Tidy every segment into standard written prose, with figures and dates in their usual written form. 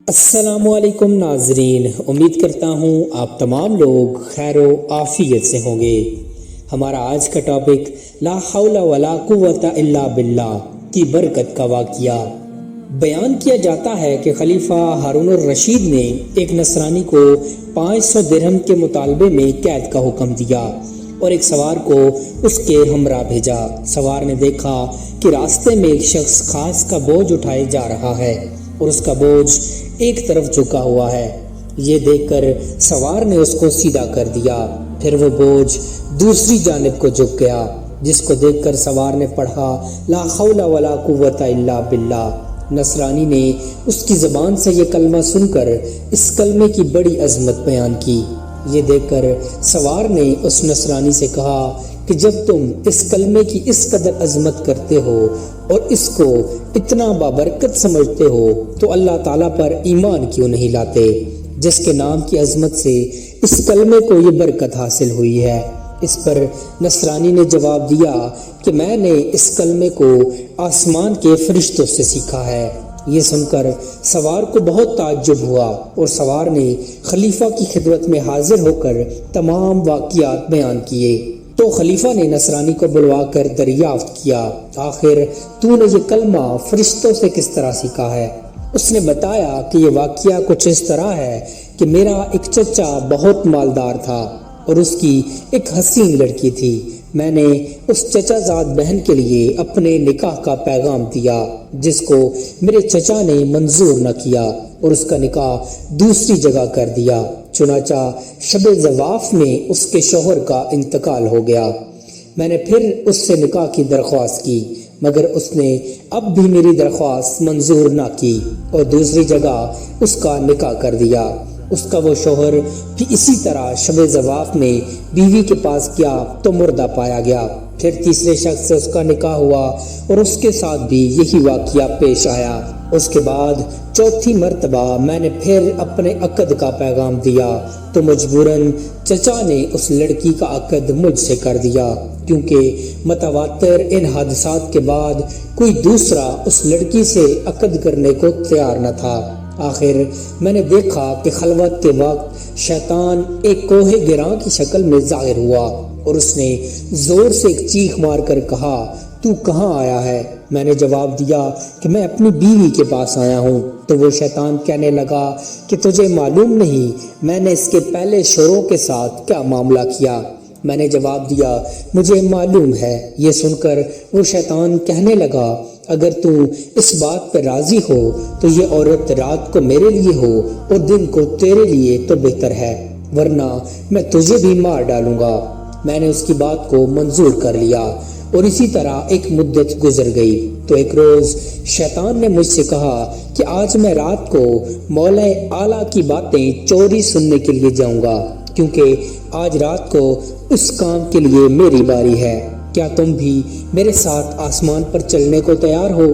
السلام علیکم ناظرین، امید کرتا ہوں آپ تمام لوگ خیر و عافیت سے ہوں گے۔ ہمارا آج کا ٹاپک لا حول ولا قوت الا باللہ کی برکت کا واقعہ۔ بیان کیا جاتا ہے کہ خلیفہ ہارون الرشید نے ایک نصرانی کو 500 درہم کے مطالبے میں قید کا حکم دیا اور ایک سوار کو اس کے ہمراہ بھیجا۔ سوار نے دیکھا کہ راستے میں ایک شخص خاص کا بوجھ اٹھائے جا رہا ہے اور اس کا بوجھ ایک طرف جھکا ہوا ہے۔ یہ دیکھ کر سوار نے اس کو سیدھا کر دیا، پھر وہ بوجھ دوسری جانب کو جھک گیا، جس کو دیکھ کر سوار نے پڑھا لا حول ولا قوت الا باللہ۔ نصرانی نے اس کی زبان سے یہ کلمہ سن کر اس کلمے کی بڑی عظمت بیان کی۔ یہ دیکھ کر سوار نے اس نصرانی سے کہا کہ جب تم اس کلمے کی اس قدر عظمت کرتے ہو اور اس کو اتنا بابرکت سمجھتے ہو تو اللہ تعالیٰ پر ایمان کیوں نہیں لاتے، جس کے نام کی عظمت سے اس کلمے کو یہ برکت حاصل ہوئی ہے۔ اس پر نصرانی نے جواب دیا کہ میں نے اس کلمے کو آسمان کے فرشتوں سے سیکھا ہے۔ یہ سن کر سوار کو بہت تعجب ہوا اور سوار نے خلیفہ کی خدمت میں حاضر ہو کر تمام واقعات بیان کیے۔ تو خلیفہ نے نصرانی کو بلوا کر دریافت کیا، آخر تو نے یہ کلمہ فرشتوں سے کس طرح سیکھا ہے؟ اس نے بتایا کہ یہ واقعہ کچھ اس طرح ہے کہ میرا ایک چچا بہت مالدار تھا اور اس کی ایک حسین لڑکی تھی۔ میں نے اس چچا زاد بہن کے لیے اپنے نکاح کا پیغام دیا، جس کو میرے چچا نے منظور نہ کیا اور اس کا نکاح دوسری جگہ کر دیا۔ چنانچہ شب زواف میں اس کے شوہر کا انتقال ہو گیا۔ میں نے پھر اس سے نکاح کی درخواست کی، مگر اس نے اب بھی میری درخواست منظور نہ کی اور دوسری جگہ اس کا نکاح کر دیا۔ اس کا وہ شوہر بھی اسی طرح شب زواف میں بیوی کے پاس گیا تو مردہ پایا گیا۔ پھر تیسرے شخص سے اس کا نکاح ہوا اور اس کے ساتھ بھی یہی واقعہ پیش آیا۔ اس کے بعد چوتھی مرتبہ میں نے پھر اپنے عقد کا پیغام دیا تو مجبوراً چچا نے اس لڑکی کا عقد مجھ سے کر دیا، کیونکہ متواتر ان حادثات کے بعد کوئی دوسرا اس لڑکی سے عقد کرنے کو تیار نہ تھا۔ آخر میں نے دیکھا کہ خلوت کے وقت شیطان ایک کوہ گراں کی شکل میں ظاہر ہوا اور اس نے زور سے ایک چیخ مار کر کہا، تو کہاں آیا ہے؟ میں نے جواب دیا کہ میں اپنی بیوی کے پاس آیا ہوں۔ تو وہ شیطان کہنے لگا کہ تجھے معلوم نہیں میں نے اس کے پہلے شوہروں کے ساتھ کیا معاملہ کیا؟ میں نے جواب دیا مجھے معلوم ہے۔ یہ سن کر وہ شیطان کہنے لگا اگر تو اس بات پر راضی ہو تو یہ عورت رات کو میرے لیے ہو اور دن کو تیرے لیے تو بہتر ہے، ورنہ میں تجھے بھی مار ڈالوں گا۔ میں نے اس کی بات کو منظور کر لیا اور اسی طرح ایک مدت گزر گئی۔ تو ایک روز شیطان نے مجھ سے کہا کہ آج میں رات کو مولا اعلیٰ کی باتیں چوری سننے کے لیے جاؤں گا، کیونکہ آج رات کو اس کام کے لیے میری باری ہے۔ کیا تم بھی میرے ساتھ آسمان پر چلنے کو تیار ہو؟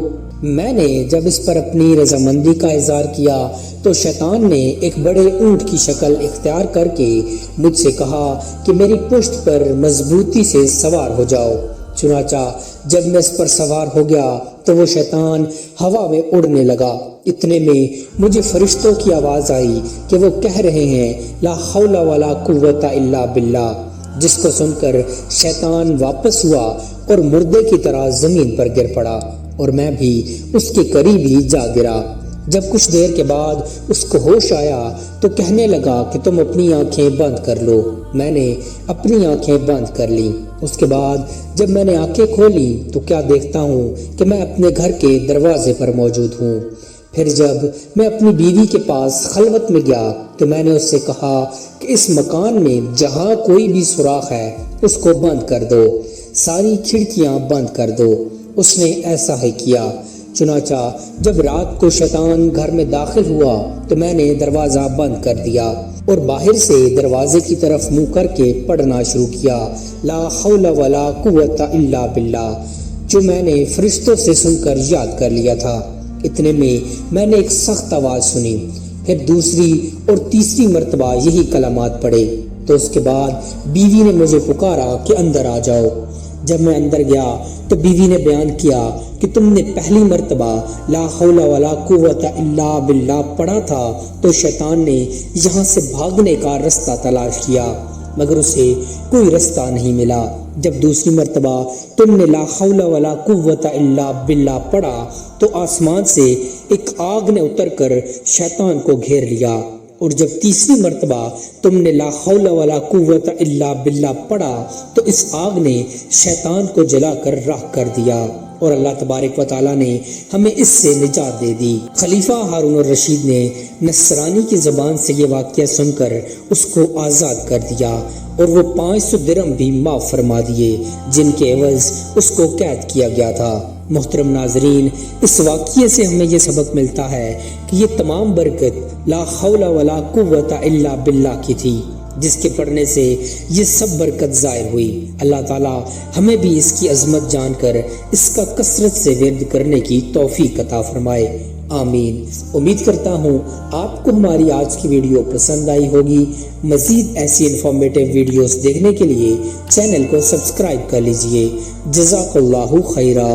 میں نے جب اس پر اپنی رضامندی کا اظہار کیا تو شیطان نے ایک بڑے اونٹ کی شکل اختیار کر کے مجھ سے کہا کہ میری پشت پر مضبوطی سے سوار ہو جاؤ۔ چنانچہ جب میں اس پر سوار ہو گیا تو وہ شیطان ہوا میں اڑنے لگا۔ اتنے میں مجھے فرشتوں کی آواز آئی کہ وہ کہہ رہے ہیں لا حول ولا قوت الا باللہ، جس کو سن کر شیطان واپس ہوا اور مردے کی طرح زمین پر گر پڑا اور میں بھی اس کے قریب ہی جا گرا۔ جب کچھ دیر کے بعد اس کو ہوش آیا تو کہنے لگا کہ تم اپنی آنکھیں بند کر لو۔ میں نے اپنی آنکھیں بند کر لیں۔ اس کے بعد جب میں نے آنکھیں کھولی تو کیا دیکھتا ہوں کہ میں اپنے گھر کے دروازے پر موجود ہوں۔ پھر جب میں اپنی بیوی کے پاس خلوت میں گیا تو میں نے اس سے کہا کہ اس مکان میں جہاں کوئی بھی سوراخ ہے اس کو بند کر دو، ساری کھڑکیاں بند کر دو۔ اس نے ایسا ہی کیا۔ چنانچہ جب رات کو شیطان گھر میں داخل ہوا تو میں نے دروازہ بند کر دیا اور باہر سے دروازے کی طرف منہ کر کے پڑھنا شروع کیا لا حول ولا قوت الا باللہ، جو میں نے فرشتوں سے سن کر یاد کر لیا تھا۔ اتنے میں نے ایک سخت آواز سنی، پھر دوسری اور تیسری مرتبہ یہی کلمات پڑھے۔ تو اس کے بعد بیوی نے مجھے پکارا کہ اندر آ جاؤ۔ جب میں اندر گیا تو بیوی نے بیان کیا کہ تم نے پہلی مرتبہ لا حول ولا قوت الا باللہ پڑھا تھا تو شیطان نے یہاں سے بھاگنے کا رستہ تلاش کیا مگر اسے کوئی رستہ نہیں ملا۔ جب دوسری مرتبہ تم نے لا حول ولا قوت الا باللہ پڑھا تو آسمان سے ایک آگ نے اتر کر شیطان کو گھیر لیا، اور جب تیسری مرتبہ تم نے لا حول ولا قوت الا باللہ پڑھا تو اس آگ نے شیطان کو جلا کر راکھ کر دیا، اور اللہ تبارک و تعالیٰ نے ہمیں اس سے نجات دے دی۔ خلیفہ ہارون الرشید نے نصرانی کی زبان سے یہ واقعہ سن کر اس کو آزاد کر دیا، اور وہ 500 درہم بھی معاف فرما دیے جن کے عوض اس کو قید کیا گیا تھا۔ محترم ناظرین، اس واقعے سے ہمیں یہ سبق ملتا ہے کہ یہ تمام برکت لا حول ولا قوت الا باللہ کی تھی، جس کے پڑھنے سے یہ سب برکت ظاہر ہوئی۔ اللہ تعالی ہمیں بھی اس کی عظمت جان کر اس کا کثرت سے ورد کرنے کی توفیق عطا فرمائے، آمین۔ امید کرتا ہوں آپ کو ہماری آج کی ویڈیو پسند آئی ہوگی۔ مزید ایسی انفارمیٹو ویڈیوز دیکھنے کے لیے چینل کو سبسکرائب کر لیجئے۔ جزاک اللہ خیرہ۔